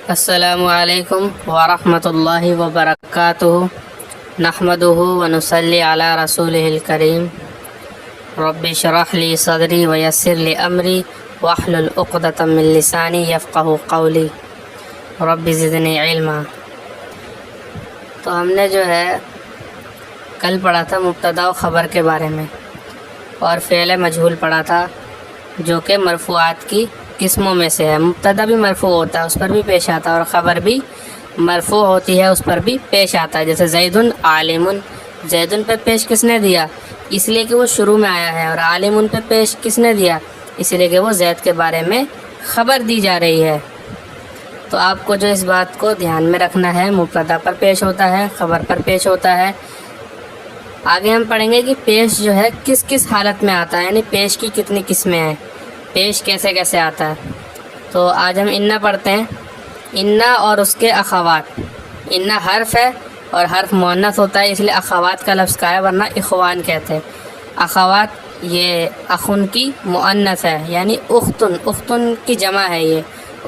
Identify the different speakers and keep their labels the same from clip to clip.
Speaker 1: السلام علیکم ورحمۃ اللہ وبرکاتہ نحمدہ ونصلی علی رسولہ الکریم رب اشرح لی صدری ویسر لی امری واحلل عقدۃ من لسانی یفقہوا قولی رب زدنی علما۔ تو ہم نے جو ہے کل پڑھا تھا مبتدا و خبر کے بارے میں، اور فعل مجہول پڑھا تھا جو کہ مرفوعات کی قسموں میں سے ہے۔ مبتدا بھی مرفوع ہوتا ہے، اس پر بھی پیش آتا ہے، اور خبر بھی مرفوع ہوتی ہے، اس پر بھی پیش آتا ہے۔ جیسے زیدن عالمن، زیدن پہ پیش کس نے دیا؟ اس لیے کہ وہ شروع میں آیا ہے، اور عالمن پہ پیش کس نے دیا؟ اس لیے کہ وہ زید کے بارے میں خبر دی جا رہی ہے۔ تو آپ کو جو اس بات کو دھیان میں رکھنا ہے، مبتدا پر پیش ہوتا ہے، خبر پر پیش ہوتا ہے۔ آگے ہم پڑھیں گے کہ پیش جو ہے کس کس حالت میں آتا ہے، یعنی پیش کی کتنی قسمیں ہیں، پیش کیسے کیسے آتا ہے۔ تو آج ہم انا پڑھتے ہیں۔ انا اور اس کے اخوات۔ انا حرف ہے اور حرف مؤنث ہوتا ہے، اس لیے اخوات کا لفظ کا ہے، ورنہ اخوان کہتے ہیں۔ اخوات یہ اخن کی مؤنث ہے، یعنی اختن، اختن کی جمع ہے۔ یہ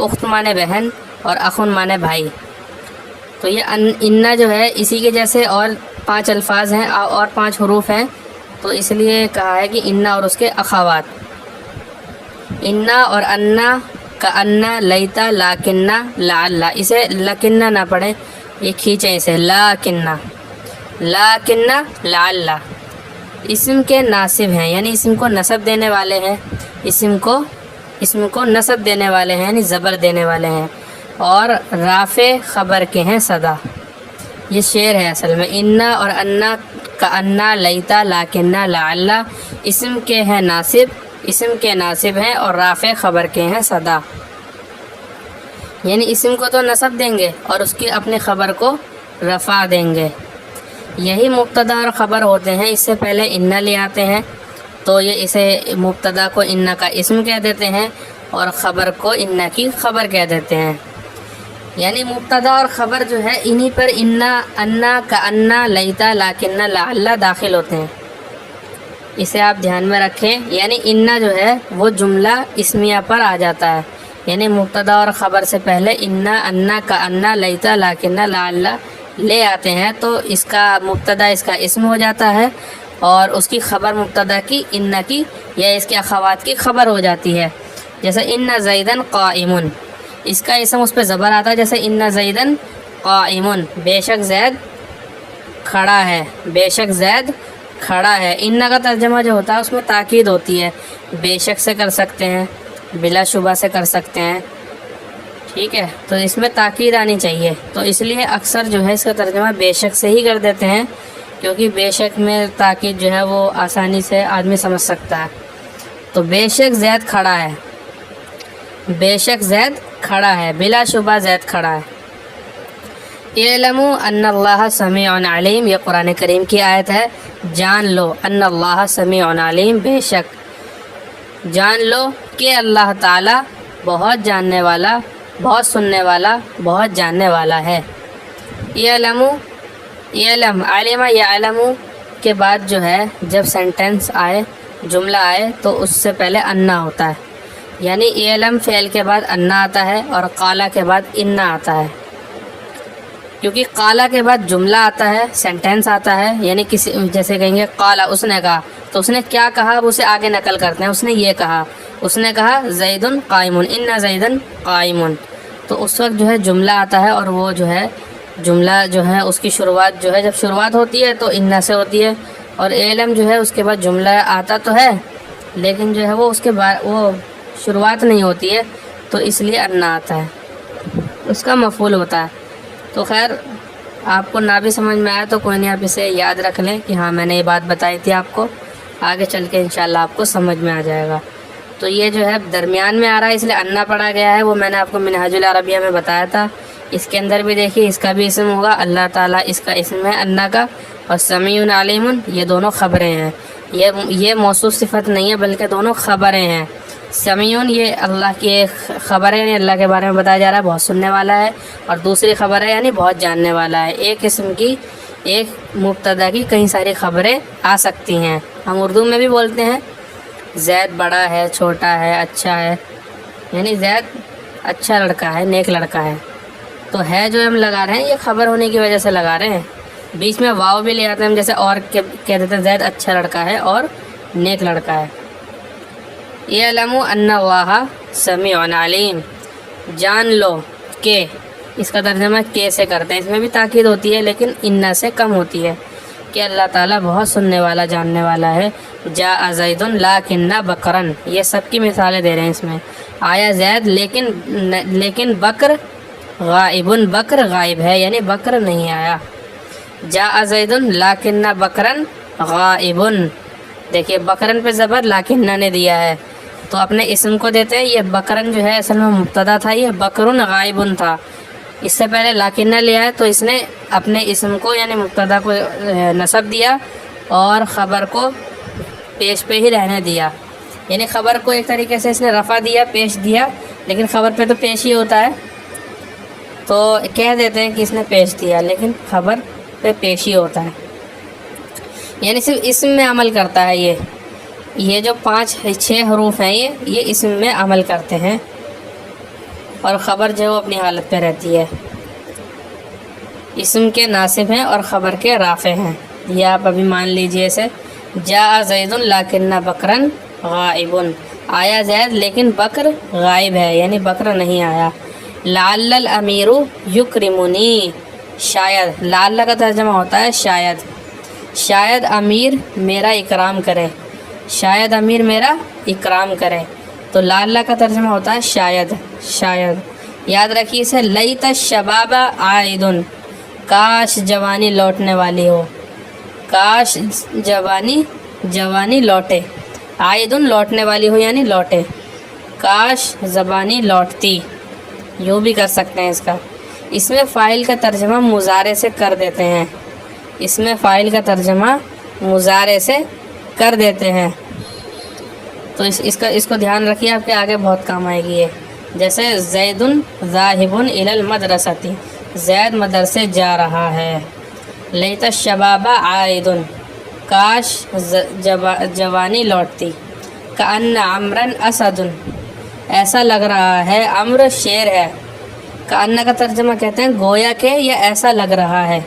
Speaker 1: اخت مانے بہن اور اخن مانے بھائی۔ تو یہ انا جو ہے اسی کے جیسے اور 5 الفاظ ہیں اور 5 حروف ہیں، تو اس لیے کہا ہے کہ انا اور اس کے اخوات۔ انا اور انا کا انا، لیتا، لاکنہ، لعلہ۔ اسے لکنہ نہ پڑھیں، یہ کھینچیں اسے، لاکنہ، لاکنہ، لعلہ۔ اسم کے ناصب ہیں، یعنی اسم کو نصب دینے والے ہیں، اسم کو نصب دینے والے ہیں، یعنی زبر دینے والے ہیں، اور رافع خبر کے ہیں صدا۔ یہ شعر ہے اصل میں۔ انا اور انا کا انا، لیتا، لاکنہ، لعلہ اسم کے ہیں ناصب، اسم کے ناصب ہیں، اور رافع خبر کے ہیں صدا۔ یعنی اسم کو تو نصب دیں گے اور اس کی اپنی خبر کو رفع دیں گے۔ یہی مبتدا اور خبر ہوتے ہیں۔ اس سے پہلے انا لے آتے ہیں، تو یہ اسے مبتدا کو انا کا اسم کہہ دیتے ہیں، اور خبر کو انا کی خبر کہہ دیتے ہیں۔ یعنی مبتدا اور خبر جو ہے انہی پر انا کا انا، لیتا، لاکنہ، لعلہ داخل ہوتے ہیں۔ اسے آپ دھیان میں رکھیں۔ یعنی انا جو ہے وہ جملہ اسمیہ پر آ جاتا ہے، یعنی مبتدا اور خبر سے پہلے انا کا انا، لیتا، لاکنہ، لعلہ لے آتے ہیں، تو اس کا مبتدا اس کا اسم ہو جاتا ہے، اور اس کی خبر مبتدا کی انا کی یا اس کے اخوات کی خبر ہو جاتی ہے۔ جیسے ان زیدن قائمن، اس کا اسم اس پہ زبر آتا ہے، جیسے ان زیدن قائمن، بے شک زید کھڑا ہے، بے شک زید کھڑا ہے۔ ان کا ترجمہ جو ہوتا ہے اس میں تاکید ہوتی ہے، بے شک سے کر سکتے ہیں، بلا شبہ سے کر سکتے ہیں، ٹھیک ہے، تو اس میں تاکید آنی چاہیے، تو اس لیے اکثر جو ہے اس کا ترجمہ بے شک سے ہی کر دیتے ہیں، کیونکہ بے شک میں تاکید جو ہے وہ آسانی سے آدمی سمجھ سکتا ہے۔ تو بے شک زید کھڑا ہے، بے شک زید کھڑا ہے، بلا شبہ زید کھڑا ہے۔ اعلموا ان اللہ سمیع علیم، یہ قرآن کریم کی آیت ہے۔ جان لو، ان اللہ سمیع علیم، بے شک جان لو کہ اللہ تعالیٰ بہت جاننے والا، بہت سننے والا، بہت جاننے والا ہے۔ اعلموا، اعلم، علم یعلم کے بعد جو ہے جب سینٹنس آئے، جملہ آئے، تو اس سے پہلے انا ہوتا ہے، یعنی اعلم فعل کے بعد انا آتا ہے، اور قالا کے بعد انا آتا ہے، کیونکہ قالا کے بعد جملہ آتا ہے، سینٹنس آتا ہے، یعنی کسی جیسے کہیں گے قالا، اس نے کہا، تو اس نے کیا کہا اب اسے آگے نقل کرتے ہیں۔ اس نے یہ کہا، اس نے کہا زیدن قائمن، ان زیدن قائمن، تو اس وقت جو ہے جملہ آتا ہے، اور وہ جو ہے جملہ جو ہے اس کی شروعات جو ہے جب شروعات ہوتی ہے تو انا سے ہوتی ہے، اور علم جو ہے اس کے بعد جملہ آتا تو ہے، لیکن جو ہے وہ اس کے بعد وہ شروعات نہیں ہوتی ہے، تو اس لیے انا آتا ہے، اس کا مفعول ہوتا ہے۔ تو خیر آپ کو نہ بھی سمجھ میں آیا تو کوئی نہیں، آپ اسے یاد رکھ لیں کہ ہاں میں نے یہ بات بتائی تھی آپ کو، آگے چل کے انشاءاللہ آپ کو سمجھ میں آ جائے گا۔ تو یہ جو ہے درمیان میں آ رہا ہے، اس لیے انا پڑھا گیا ہے، وہ میں نے آپ کو منہاج العربیہ میں بتایا تھا۔ اس کے اندر بھی دیکھیے اس کا بھی اسم ہوگا، اللہ تعالیٰ اس کا اسم ہے انا کا، اور سمیع علیم یہ دونوں خبریں ہیں، یہ موصوف صفت نہیں ہے بلکہ دونوں خبریں ہیں۔ سمیع یہ اللہ کی ایک خبر ہے، یعنی اللہ کے بارے میں بتایا جا رہا ہے بہت سننے والا ہے، اور دوسری خبر ہے یعنی بہت جاننے والا ہے۔ ایک اسم کی، ایک مبتدا کی کئی ساری خبریں آ سکتی ہیں، ہم اردو میں بھی بولتے ہیں زید بڑا ہے، چھوٹا ہے، اچھا ہے، یعنی زید اچھا لڑکا ہے، نیک لڑکا ہے۔ تو ہے جو ہم لگا رہے ہیں یہ خبر ہونے کی وجہ سے لگا رہے ہیں، بیچ میں واو بھی لے آتے ہیں ہم، جیسے اور کہہ دیتے ہیں زید اچھا لڑکا ہے اور نیک لڑکا ہے۔ اعلموا ان اللہ سمیع علیم، جان لو کہ، اس کا ترجمہ کے سے کرتے ہیں، اس میں بھی تاکید ہوتی ہے لیکن ان سے کم ہوتی ہے، کہ اللہ تعالیٰ بہت سننے والا جاننے والا ہے۔ جاء زید لکن بکرن، یہ سب کی مثالیں دے رہے ہیں اس میں۔ آیا زید لیکن بکر غائب، بکر غائب ہے، یعنی بکر نہیں آیا۔ جاء زید لکن بکرن غائب، دیکھیے بکرن پہ زبر لکن نے دیا ہے تو اپنے اسم کو دیتے ہیں۔ یہ بکرن جو ہے اصل میں مبتدا تھا، یہ بکرن غائب تھا، اس سے پہلے لاکن لیا ہے تو اس نے اپنے اسم کو یعنی مبتدا کو نصب دیا اور خبر کو پیش پہ ہی رہنے دیا، یعنی خبر کو ایک طریقے سے اس نے رفع دیا، پیش دیا، لیکن خبر پہ تو پیش ہی ہوتا ہے تو کہہ دیتے ہیں کہ اس نے پیش دیا، لیکن خبر پہ پیش ہی ہوتا ہے، یعنی صرف اسم میں عمل کرتا ہے۔ یہ جو 5-6 حروف ہیں یہ اسم میں عمل کرتے ہیں اور خبر جو ہے وہ اپنی حالت پہ رہتی ہے۔ اسم کے ناصب ہیں اور خبر کے رافع ہیں، یہ آپ ابھی مان لیجئے اسے۔ جاء زید لکن بکرن غائب، آیا زید لیکن بکر غائب ہے، یعنی بکر نہیں آیا۔ لعل الامیر یکرمنی، شاید، لعل کا ترجمہ ہوتا ہے شاید، شاید امیر میرا اکرام کرے، شاید امیر میرا اکرام کرے، تو لعل کا ترجمہ ہوتا ہے شاید، شاید۔ یاد رکھیے اسے، لیت الشباب عائد، کاش جوانی لوٹنے والی ہو، کاش جوانی لوٹے، عائد لوٹنے والی ہو یعنی لوٹے، کاش زبانی لوٹتی، یوں بھی کر سکتے ہیں اس کا۔ اس میں فاعل کا ترجمہ مضارع سے کر دیتے ہیں، اس میں فاعل کا ترجمہ مضارع سے کر دیتے ہیں، تو اس کو دھیان رکھیے، آپ کے آگے بہت کام آئے گی یہ۔ جیسے زید ذاہب الی المدرسۃ، زید مدرسے جا رہا ہے۔ لیت الشباب عائد، کاش جوانی لوٹتی۔ کأن عمرا اسد، ایسا لگ رہا ہے عمر شیر ہے۔ کأن کا ترجمہ کہتے ہیں گویا کہ یا ایسا لگ رہا ہے،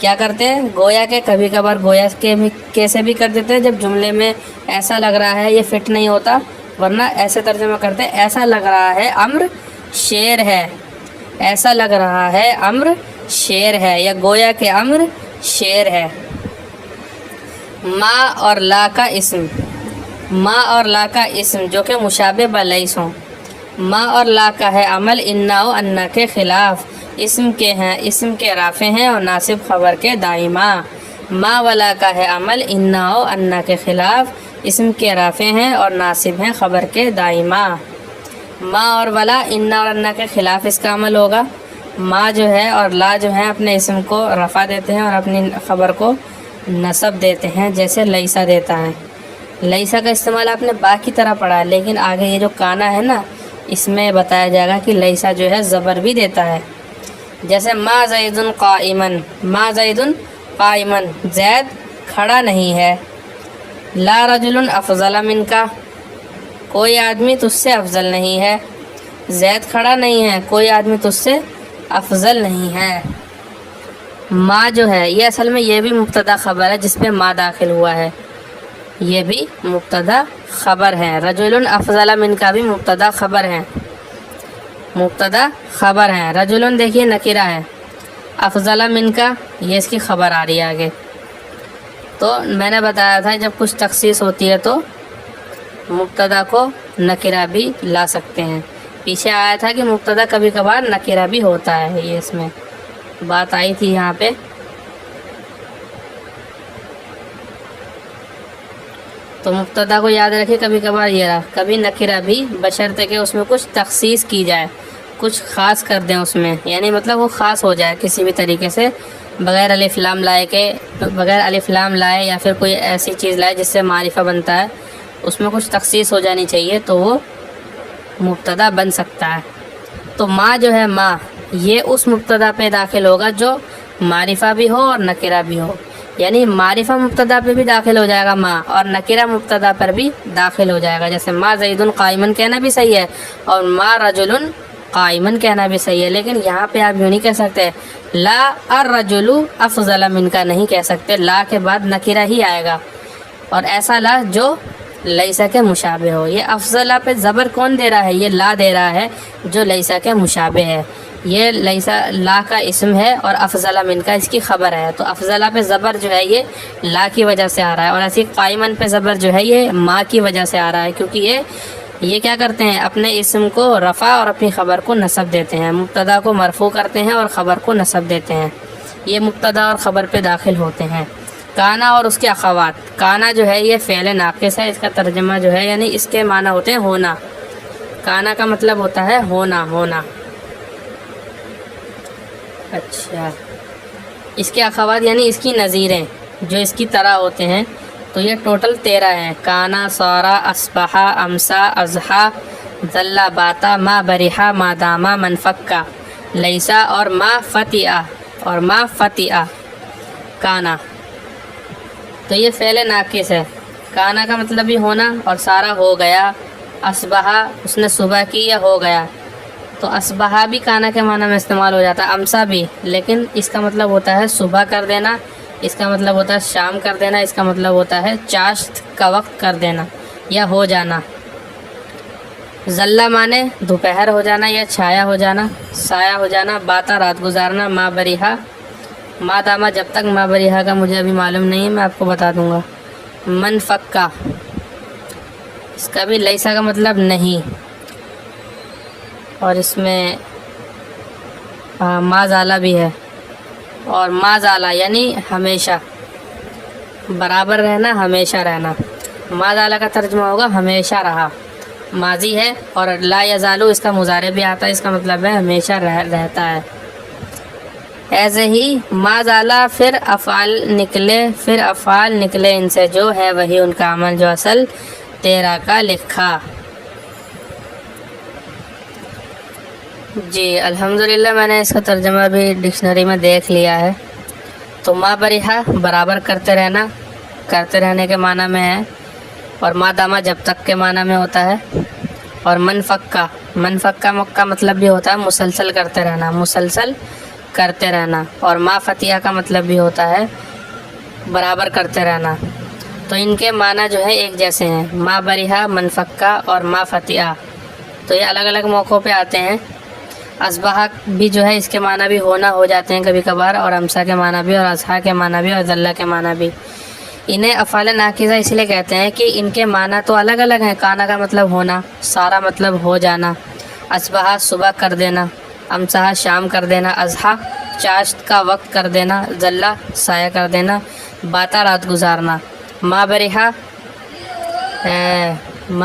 Speaker 1: کیا کرتے ہیں گویا کہ، کبھی کبھار گویا کے بھی کیسے بھی کر دیتے ہیں جب جملے میں ایسا لگ رہا ہے یہ فٹ نہیں ہوتا، ورنہ ایسے ترجمہ کرتے ہیں ایسا لگ رہا ہے عمر شیر ہے، ایسا لگ رہا ہے عمر شیر ہے، یا گویا کہ عمر شیر ہے۔ ما اور لا کا اسم، ما اور لا کا اسم جو کہ مشابہ بلیس ہوں، ما اور لا کا ہے عمل انا و انا کے خلاف، اسم کے ہیں، اسم کے رافع ہیں اور ناصب خبر کے دائمہ۔ ما ولا کا ہے عمل انا و انا کے خلاف، اسم کے رافع ہیں اور ناصب ہیں خبر کے دائمہ۔ ما اور ولا انا اور انا کے خلاف اس کا عمل ہوگا۔ ما جو ہے اور لا جو ہے اپنے اسم کو رفع دیتے ہیں اور اپنی خبر کو نصب دیتے ہیں، جیسے لیسا دیتا ہے۔ لیسا کا استعمال آپ نے با کی طرح پڑھا ہے، لیکن آگے یہ جو کانا ہے نا اس میں بتایا جائے گا کہ لیسا جو ہے زبر بھی دیتا ہے، جیسے ما زید قائما، ما زید قائما، زید کھڑا نہیں ہے۔ لا رجل افضل منک، کوئی آدمی تجھ سے افضل نہیں ہے، زید کھڑا نہیں ہے، کوئی آدمی تجھ سے افضل نہیں ہے۔ ما جو ہے یہ اصل میں یہ بھی مبتدا خبر ہے جس پہ ما داخل ہوا ہے، یہ بھی مبتدا خبر ہے۔ رجل افضل منک بھی مبتدا خبر ہے، مبتدا خبر ہے۔ رجل دیکھیے نکرہ ہے، افضل منک یہ اس کی خبر آ رہی ہے آگے۔ تو میں نے بتایا تھا جب کچھ تخصیص ہوتی ہے تو مبتدا کو نکرہ بھی لا سکتے ہیں، پیچھے آیا تھا کہ مبتدا کبھی کبھار نکرہ بھی ہوتا ہے، یہ اس میں بات آئی تھی یہاں پہ۔ تو مبتدا کو یاد رکھیں، کبھی کبھار یہ رہا، کبھی نکرہ بھی، بشرطے کہ اس میں کچھ تخصیص کی جائے، کچھ خاص کر دیں اس میں، یعنی مطلب وہ خاص ہو جائے کسی بھی طریقے سے، بغیر الف لام لائے کے، بغیر الف لام لائے یا پھر کوئی ایسی چیز لائے جس سے معرفہ بنتا ہے، اس میں کچھ تخصیص ہو جانی چاہیے تو وہ مبتدا بن سکتا ہے۔ تو ما جو ہے ما، یہ اس مبتدا پہ داخل ہوگا جو معرفہ بھی ہو اور نکرہ بھی ہو، یعنی معرفہ مبتدا پہ بھی داخل ہو جائے گا ما، اور نکرہ مبتدا پر بھی داخل ہو جائے گا. جیسے ما زیدن قائمن کہنا بھی صحیح ہے اور ما رجل قائمن کہنا بھی صحیح ہے، لیکن یہاں پہ آپ یوں نہیں کہہ سکتے لا الرجل افضل من کا نہیں کہہ سکتے، لا کے بعد نکرہ ہی آئے گا، اور ایسا لا جو لیسا کے مشابہ ہو. یہ افضلہ پہ زبر کون دے رہا ہے؟ یہ لا دے رہا ہے جو لیسا کے مشابہ ہے. یہ لیسا لا کا اسم ہے اور افضلہ من کا اس کی خبر ہے، تو افضلہ پہ زبر جو ہے یہ لا کی وجہ سے آ رہا ہے، اور ایسی قائمن پہ زبر جو ہے یہ ما کی وجہ سے آ رہا ہے، کیونکہ یہ کیا کرتے ہیں؟ اپنے اسم کو رفع اور اپنی خبر کو نصب دیتے ہیں. مبتدا کو مرفوع کرتے ہیں اور خبر کو نصب دیتے ہیں. یہ مبتدا اور خبر پہ داخل ہوتے ہیں. کانا اور اس کے اخوات. کانا جو ہے یہ فعل ناقص ہے، اس کا ترجمہ جو ہے یعنی اس کے معنی ہوتے ہیں ہونا. کانا کا مطلب ہوتا ہے ہونا. اچھا، اس کے اخوات یعنی اس کی نظیریں جو اس کی طرح ہوتے ہیں، تو یہ ٹوٹل 13 ہیں. کانا، سارا، اصبحا، امسا، اضحا، ذلا، باتا، ما بریحا، ما داما، منفکا، لیسا اور ما فتیہ کانا. تو یہ فعل ناقص ہے. کانا کا مطلب بھی ہونا، اور سارا ہو گیا. اصبحا اس نے صبح کی یا ہو گیا، تو اصبحا بھی کانا کے معنی میں استعمال ہو جاتا ہے. امسا بھی، لیکن اس کا مطلب ہوتا ہے صبح کر دینا، اس کا مطلب ہوتا ہے شام کر دینا، اس کا مطلب ہوتا ہے چاشت کا وقت کر دینا یا ہو جانا. ذلہ مانے دوپہر ہو جانا یا چھایا ہو جانا، سایہ ہو جانا. باتا رات گزارنا. ما بریحا، ما داما جب تک ما بریحا کا مجھے ابھی معلوم نہیں ہے، میں آپ کو بتا دوں گا. منفکا، اس کا بھی لیسا کا مطلب نہیں، اور اس میں ما زالہ بھی ہے. اور ما زالہ یعنی ہمیشہ، برابر رہنا، ہمیشہ رہنا. ما زالہ کا ترجمہ ہوگا ہمیشہ رہا. ماضی ہے، اور لا یزالو اس کا مضارع بھی آتا ہے، اس کا مطلب ہے ہمیشہ رہتا ہے. ایسے ہی ما زالہ پھر افعال نکلے ان سے، جو ہے وہی ان کا عمل جو اصل 13 کا لکھا. جی الحمدللہ میں نے اس کا ترجمہ بھی ڈکشنری میں دیکھ لیا ہے. تو ما بریحا برابر کرتے رہنا، کرتے رہنے کے معنی میں ہے، اور ما داما جب تک کے معنی میں ہوتا ہے. اور منفکا کا مطلب بھی ہوتا ہے مسلسل کرتے رہنا، مسلسل کرتے رہنا. اور ما فتیہ کا مطلب بھی ہوتا ہے برابر کرتے رہنا. تو ان کے معنی جو ہے ایک جیسے ہیں، ما بریحا، منفکا اور ما فتیہ. تو یہ الگ الگ موقعوں پہ آتے ہیں. اصبحا بھی جو ہے اس کے معنی بھی ہونا ہو جاتے ہیں کبھی کبھار، اور امسا کے معنی بھی، اور اضحا کے معنی بھی، اور ذلہ کے معنی بھی. انہیں افعال ناقصہ اس لیے کہتے ہیں کہ ان کے معنی تو الگ الگ ہیں. کانا کا مطلب ہونا، سارا مطلب ہو جانا، اصبحا صبح کر دینا، امسا شام کر دینا، اضحا چاشت کا وقت کر دینا، ذلہ سایہ کر دینا، باتا رات گزارنا. ما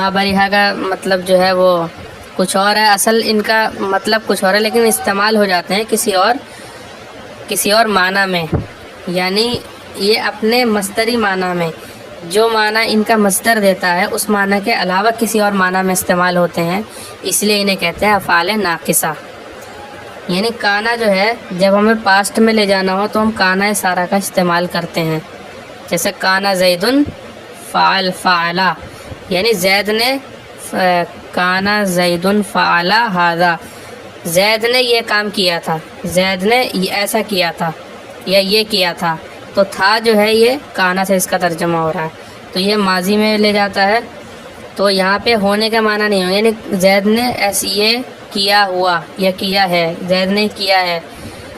Speaker 1: بریحا کا مطلب جو ہے وہ کچھ اور ہے، اصل ان کا مطلب کچھ اور ہے، لیکن استعمال ہو جاتے ہیں کسی اور معنی میں. یعنی یہ اپنے مصدری معنی میں، جو معنی ان کا مصدر دیتا ہے اس معنی کے علاوہ کسی اور معنی میں استعمال ہوتے ہیں، اس لیے انہیں کہتے ہیں افعال ناقصہ. یعنی کانا جو ہے جب ہمیں پاسٹ میں لے جانا ہو تو ہم کانا سارا کا استعمال کرتے ہیں. جیسے کانا زیدن فعلا، یعنی زید نے کانا زیدن فعلا ھذا، زید نے یہ کام کیا تھا، زید نے ایسا کیا تھا یا یہ کیا تھا. تو تھا جو ہے یہ کانا سے اس کا ترجمہ ہو رہا ہے، تو یہ ماضی میں لے جاتا ہے. تو یہاں پہ ہونے کا معنی نہیں ہو، یعنی زید نے ایسی یہ کیا ہوا یا کیا ہے، زید نے کیا ہے.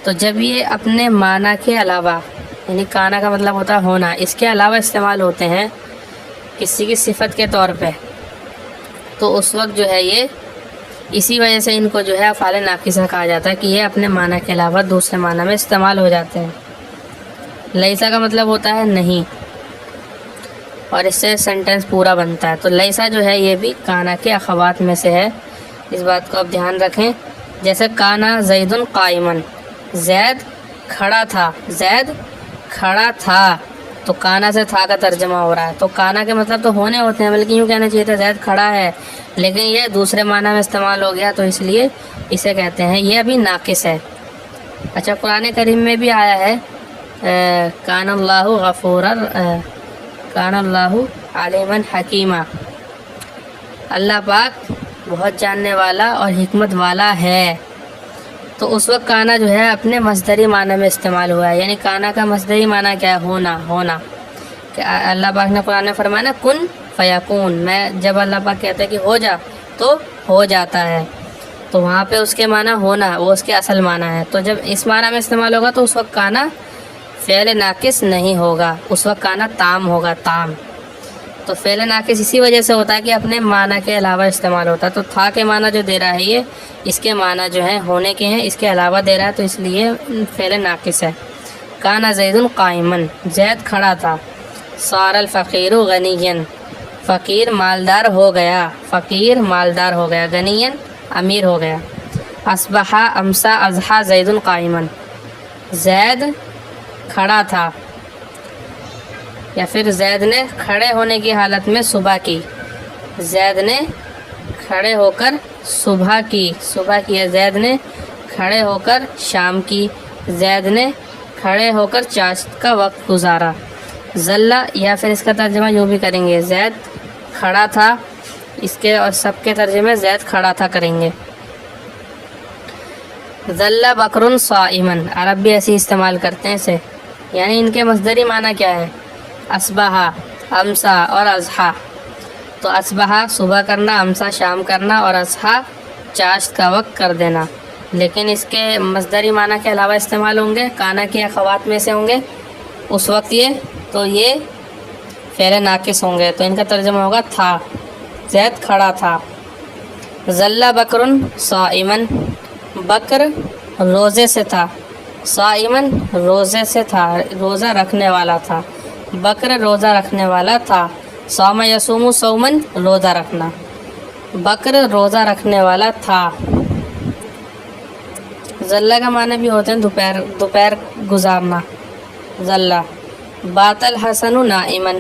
Speaker 1: تو جب یہ اپنے معنی کے علاوہ، یعنی کانا کا مطلب ہوتا ہے ہونا، اس کے علاوہ استعمال ہوتے ہیں کسی کی صفت کے طور پہ، تو اس وقت جو ہے یہ اسی وجہ سے ان کو جو ہے افعال ناقصہ کہا جاتا ہے کہ یہ اپنے معنی کے علاوہ دوسرے معنی میں استعمال ہو جاتے ہیں. لیسا کا مطلب ہوتا ہے نہیں، اور اس سے سینٹنس پورا بنتا ہے. تو لیسا جو ہے یہ بھی کانا کے اخوات میں سے ہے، اس بات کو آپ دھیان رکھیں. جیسے کانا زیدن قائمن، زید کھڑا تھا، زید کھڑا تھا، تو کانا سے تھا کا ترجمہ ہو رہا ہے. تو کانا کے مطلب تو ہونے ہوتے ہیں، بلکہ یوں کہنا چاہیے تھا زید کھڑا ہے، لیکن یہ دوسرے معنی میں استعمال ہو گیا، تو اس لیے اسے کہتے ہیں یہ ابھی ناقص ہے. اچھا، قرآن کریم میں بھی آیا ہے کان اللہ غفورا کان اللہ علیما حکیما، اللہ پاک بہت جاننے والا اور حکمت والا ہے۔ تو اس وقت کانا جو ہے اپنے مصدری معنی میں استعمال ہوا ہے، یعنی کانا کا مصدری معنی کیا ہے؟ ہونا کہ اللہ پاک نے قرآن میں فرمایا نا کن فیکون، میں جب اللہ پاک کہتا ہے کہ ہو جا تو ہو جاتا ہے، تو وہاں پہ اس کے معنی ہونا وہ اس کے اصل معنی ہے۔ تو جب اس معنی میں استعمال ہوگا تو اس وقت کانا فعل ناقص نہیں ہوگا، اس وقت کانا تام ہوگا، تام۔ تو فعل ناقص اسی وجہ سے ہوتا ہے کہ اپنے معنی کے علاوہ استعمال ہوتا ہے۔ تو تھا کے معنی جو دے رہا ہے یہ اس کے معنی جو ہیں ہونے کے ہیں، اس کے علاوہ دے رہا ہے، تو اس لیے فعل ناقص ہے۔ کانا زید قائما، زید کھڑا تھا۔ صار الفقیر غنیا، فقیر مالدار ہو گیا، فقیر مالدار ہو گیا، غنیا امیر ہو گیا۔ اصبح امسا اضحى زید قائما، زید کھڑا تھا، یا پھر زید نے کھڑے ہونے کی حالت میں صبح کی، زید نے کھڑے ہو کر صبح کی ہے، زید نے کھڑے ہو کر شام کی، زید نے کھڑے ہو کر چاشت کا وقت گزارا۔ ذلہ، یا پھر اس کا ترجمہ یوں بھی کریں گے، زید کھڑا تھا، اس کے اور سب کے ترجمے زید کھڑا تھا کریں گے۔ ذلہ بکر صائما، عرب بھی ایسی استعمال کرتے ہیں اسے، یعنی ان کے مصدری معنی کیا ہے؟ اصبح، امسا اور اضحیٰ۔ تو اصبح صبح کرنا، امسا شام کرنا، اور اضحیٰ چاشت کا وقت کر دینا۔ لیکن اس کے مصدری معنی کے علاوہ استعمال ہوں گے، کانا کے اخوات میں سے ہوں گے اس وقت یہ فعل ناقص ہوں گے، تو ان کا ترجمہ ہوگا تھا، زید کھڑا تھا۔ ذلہ بکر صائما، بکر روزے سے تھا، صائما روزے سے تھا، روزہ رکھنے والا تھا، بکر روزہ رکھنے والا تھا۔ صوم یصوم صوما، روزہ رکھنا، بکر روزہ رکھنے والا تھا۔ ذلہ کا معنی بھی ہوتے ہیں دوپہر گزارنا، ذلہ۔ بات الحسن نائما،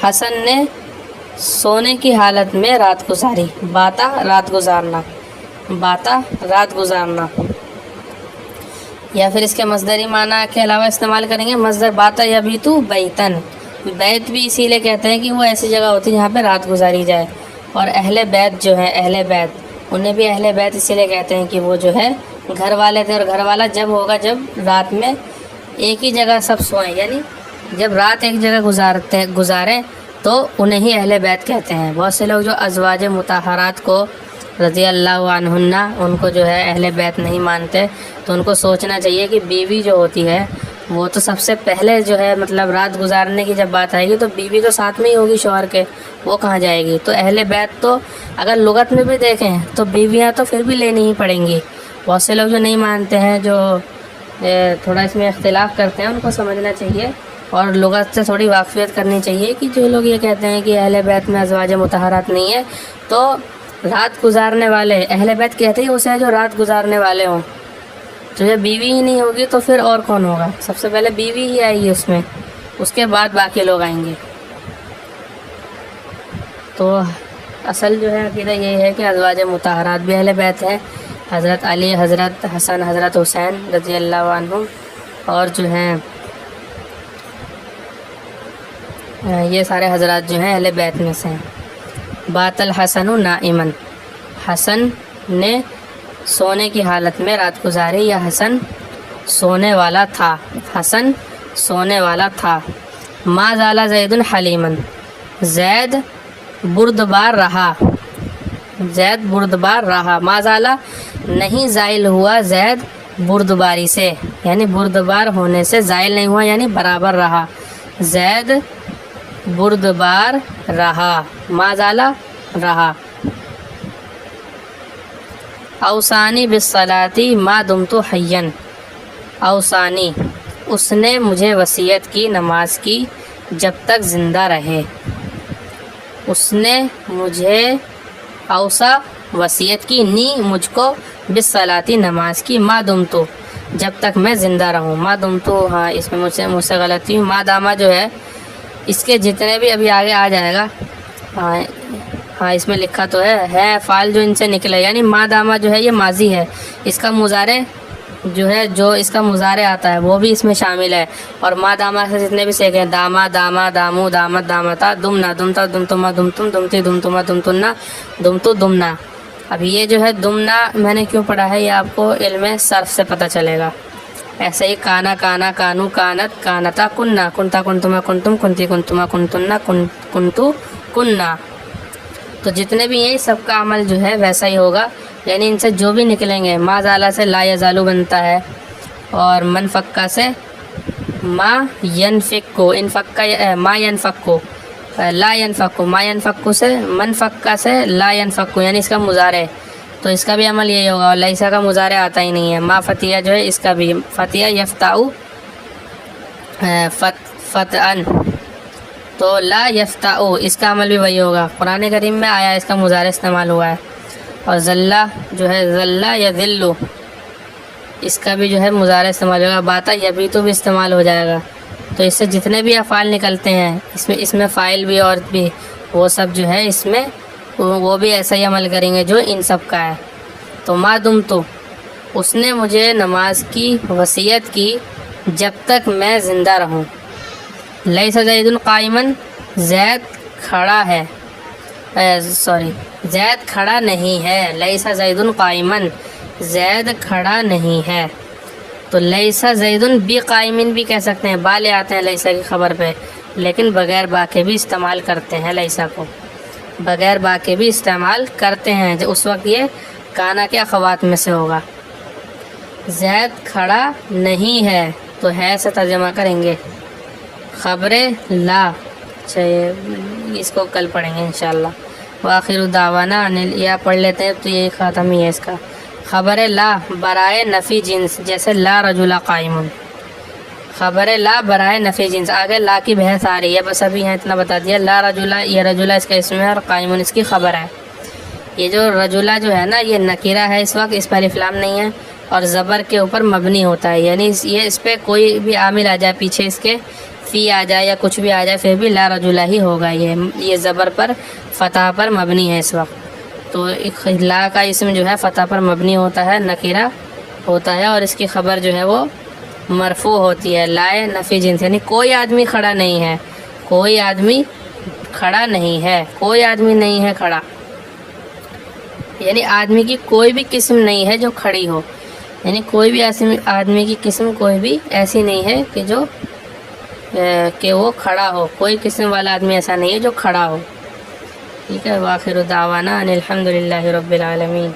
Speaker 1: حسن نے سونے کی حالت میں رات گزاری، باتا رات گزارنا، باتا رات گزارنا۔ یا پھر اس کے مصدری معنی کے علاوہ استعمال کریں گے مصدر باتا یبیتو بیتن، بیت بھی اسی لیے کہتے ہیں کہ وہ ایسی جگہ ہوتی ہے جہاں پہ رات گزاری جائے، اور اہل بیت جو ہے، اہل بیت انہیں بھی اہل بیت اسی لیے کہتے ہیں کہ وہ جو ہے گھر والے تھے، اور گھر والا جب ہوگا جب رات میں ایک ہی جگہ سب سوئیں، یعنی جب رات ایک جگہ گزاریں تو انہیں ہی اہل بیت کہتے ہیں۔ بہت سے لوگ جو ازواج مطہرات کو رضی اللہ عنہن ان کو جو ہے اہل بیت نہیں مانتے، تو ان کو سوچنا چاہیے کہ بیوی جو ہوتی ہے وہ تو سب سے پہلے جو ہے مطلب رات گزارنے کی جب بات آئے گی تو بیوی تو ساتھ میں ہی ہوگی شوہر کے، وہ کہاں جائے گی؟ تو اہل بیت تو اگر لغت میں بھی دیکھیں تو بیویاں تو پھر بھی لینی ہی پڑیں گی۔ بہت سے لوگ جو نہیں مانتے ہیں، جو تھوڑا اس میں اختلاف کرتے ہیں، ان کو سمجھنا چاہیے اور لغت سے تھوڑی واقفیت کرنی چاہیے کہ جو لوگ یہ کہتے ہیں کہ اہل بیت میں ازواج مطہرات نہیں ہے، تو رات گزارنے والے اہل بیت کہتے ہی اسے جو رات گزارنے والے ہوں، تو جب بیوی ہی نہیں ہوگی تو پھر اور کون ہوگا؟ سب سے پہلے بیوی ہی آئے گی اس میں، اس کے بعد باقی لوگ آئیں گے۔ تو اصل جو ہے عقیدہ یہ ہے کہ ازواج مطہرات بھی اہل بیت ہیں، حضرت علی، حضرت حسن، حضرت حسین رضی اللہ عنہم، اور جو ہیں یہ سارے حضرات جو ہیں اہل بیت میں سے ہیں۔ بات الحسن نائما، حسن نے سونے کی حالت میں رات گزاری، یا حسن سونے والا تھا، حسن سونے والا تھا۔ ما زال زید حلیما، زید بردبار رہا، زید بردبار رہا۔ ما زال نہیں زائل ہوا زید بردباری سے، یعنی بردبار ہونے سے زائل نہیں ہوا، یعنی برابر رہا، زید بردبار رہا، ما زال رہا۔ اوصانی بالصلاۃ ما دمت حیا، اوصانی اس نے مجھے وصیت کی نماز کی جب تک زندہ رہے، اس نے مجھے اوصا وصیت کی، نی مجھ کو، بالصلاۃ نماز کی، ما دمت جب تک میں زندہ رہوں، ما دمت، ہاں اس میں مجھ سے غلطی ہوئی، ما دامہ جو ہے اس کے جتنے بھی ابھی آگے آ جائے گا، ہاں اس میں لکھا تو ہے فعل جو ان سے نکلے، یعنی ما دامہ جو ہے یہ ماضی ہے، اس کا مضارع جو ہے جو اس کا مضارع آتا ہے وہ بھی اس میں شامل ہے، اور ما داما سے جتنے بھی سیکھیں داما داما دامو دامت دامتا دمنا دمتا دمتما دمتم دمتی دمتما دمتنا دمتو دمنا۔ اب یہ جو ہے دمنا میں نے کیوں پڑھا ہے یہ آپ کو علم صرف سے پتہ چلے گا۔ ایسے ہی کانا کانا کانو کانت کانتا کننا کنتا کنتما کنتم کنتی کنتما کنتنا کنتو کننا۔ تو جتنے بھی ہیں سب کا عمل جو ہے ویسا ہی ہوگا، یعنی ان سے جو بھی نکلیں گے، ما زالہ سے لا یزالو بنتا ہے، اور من فکا سے ما ینفکو، ما ینفکو لا ینفکو، ما ینفکو سے من فکا سے لا ینفکو، یعنی اس کا مضارع، تو اس کا بھی عمل یہی ہوگا، اور لیسا کا مضارع آتا ہی نہیں ہے۔ ما فتیہ جو ہے اس کا بھی فتیہ یفتاؤ فتعن، تو لا یفتاؤ اس کا عمل بھی وہی ہوگا، قرآن کریم میں آیا اس کا مضارع استعمال ہوا ہے۔ اور ذلہ جو ہے ذلہ یا ذلو، اس کا بھی جو ہے مضارع استعمال ہوگا، باتا یبیتو بھی استعمال ہو جائے گا۔ تو اس سے جتنے بھی افعال نکلتے ہیں اس میں فاعل بھی اور بھی وہ سب جو ہے اس میں وہ بھی ایسا ہی عمل کریں گے جو ان سب کا ہے۔ تو ما دم تو اس نے مجھے نماز کی وصیت کی جب تک میں زندہ رہوں۔ لیس زید قائما، زید کھڑا ہے، زید کھڑا نہیں ہے، لیس زید قائما، زید کھڑا نہیں ہے۔ تو لیسا زید بھی قائمن بھی کہہ سکتے ہیں، با لے آتے ہیں لیسا کی خبر پہ، لیکن بغیر با کے بھی استعمال کرتے ہیں، لیسا کو بغیر با کے بھی استعمال کرتے ہیں، جو اس وقت یہ کانا کے اخوات میں سے ہوگا۔ زید کھڑا نہیں ہے تو ہے سے ترجمہ کریں گے، خبر لا، چاہیے اس کو کل پڑھیں گے انشاءاللہ۔ وآخر دعوانا یا پڑھ لیتے ہیں تو یہ ختم ہی ہے اس کا۔ خبر لا برائے نفی جنس، جیسے لا رجل قائم، خبر لا برائے نفی جنس، آگے لا کی بحث آ رہی ہے، بس ابھی یہاں اتنا بتا دیا۔ لا رجلا، یہ رجلا اس کا اسم ہے اور قائم اس کی خبر ہے۔ یہ جو رجلا جو ہے نا یہ نکیرہ ہے، اس وقت اس پر الف لام نہیں ہے اور زبر کے اوپر مبنی ہوتا ہے، یعنی یہ اس پہ کوئی بھی عامل آ جائے پیچھے اس کے، فی آ جائے یا کچھ بھی آ جائے، پھر بھی لا رجلا ہی ہوگا، یہ زبر پر فتح پر مبنی ہے اس وقت۔ تو لا کا اسم جو ہے فتح پر مبنی ہوتا ہے، نکیرہ ہوتا ہے، اور اس کی خبر جو ہے وہ مرفوع ہوتی ہے، لائے نفی جنس، یعنی کوئی آدمی کھڑا نہیں ہے، کوئی آدمی کھڑا نہیں ہے، کوئی آدمی نہیں ہے کھڑا، یعنی آدمی کی کوئی بھی قسم نہیں ہے جو کھڑی ہو، یعنی کوئی بھی آدمی کی قسم کوئی بھی ایسی نہیں ہے کہ وہ کھڑا ہو، کوئی قسم والا آدمی ایسا نہیں ہے جو کھڑا ہو۔ ٹھیک ہے، وآخر دعوانا ان الحمد للہ رب العالمین۔